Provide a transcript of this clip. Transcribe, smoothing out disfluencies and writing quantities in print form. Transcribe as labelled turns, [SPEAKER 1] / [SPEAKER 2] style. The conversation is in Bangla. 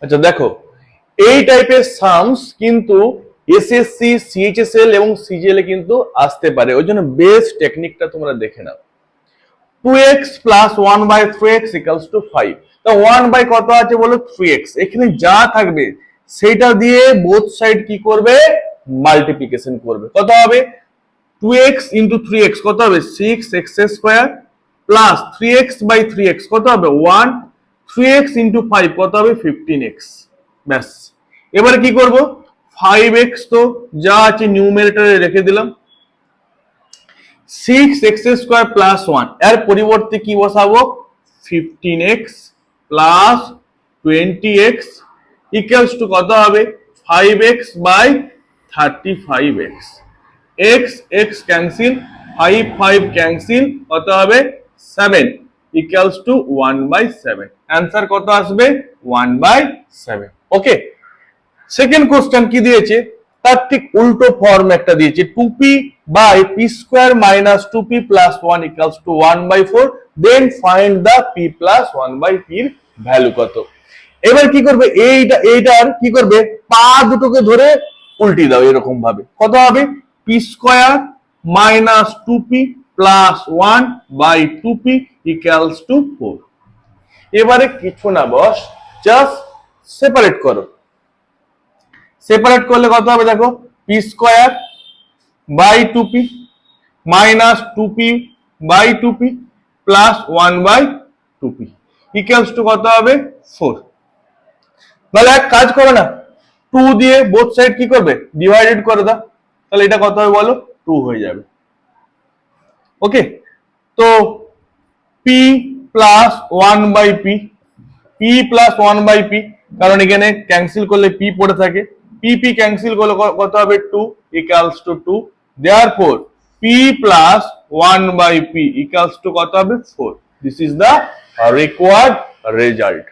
[SPEAKER 1] আচ্ছা দেখো, এই টাইপের সামস কিন্তু এসএসসি, সিএইচএসএল এবং সিজিএল এ কিন্তু আসতে পারে। ওই জন্য বেস্ট টেকনিকটা তোমরা দেখে নাও। 2x plus 1/3x equals to 5। তো 1 বাই কত আছে বলো? 3x। এখানে যা থাকবে সেটা দিয়ে বোথ সাইড কি করবে? মাল্টিপ্লিকেশন করবে। কত হবে? 2x ইন্টু 3x কত হবে? 6x square plus 3x by 3x কত হবে? 1। 3x ইন্টু 5 কত হবে? 15x। ব্যাস। এবারে কি করব? 5x তো যা আছে নিউমারেটরে রেখে দিলাম, 6x স্কোয়ার প্লাস 1 এর পরিবর্তে কি বসাবো? 15x plus 20x equals to কত হবে? 5x by 35x। x x cancel, 5 5 cancel, কত হবে? 7 ইকুয়ালস টু 1/7। অ্যান্সার কত আসবে? 1/7। ওকে। সেকেন্ড কোশ্চেন কি দিয়েছে? তার ঠিক উল্টো ফর্ম একটা দিয়েছে, 2p by p square minus 2p plus 1 equals to 1/4। Then find the p plus 1/p এর ভ্যালু কত। এবার কি করবে? এইটার কি করবে? পা দুটোকে ধরে উল্টি দাও এরকম ভাবে। কত হবে? p square minus 2p plus 1/2p equals to 4। এবারে কিছু না বস, জাস্ট সেপারেট করো। সেপারেট করলে কত হবে? দেখো, p square by 2p minus 2p by 2p plus 1/2p equals to কত হবে? 4। তাহলে এক কাজ করো না, 2 দিয়ে বোথ সাইড কি করবে? ডিভাইডেড করে দাও। তাহলে এটা কত হবে বলো? 2 হয়ে যাবে। ওকে। তো p plus 1/p, p plus 1/p, কারণ এখানে ক্যান্সেল করলে p পড়ে থাকে, p ক্যান্সেল করলে কত হবে? 2 equals to 2। Therefore p plus 1/p equals to কত হবে? 4। This is the required result.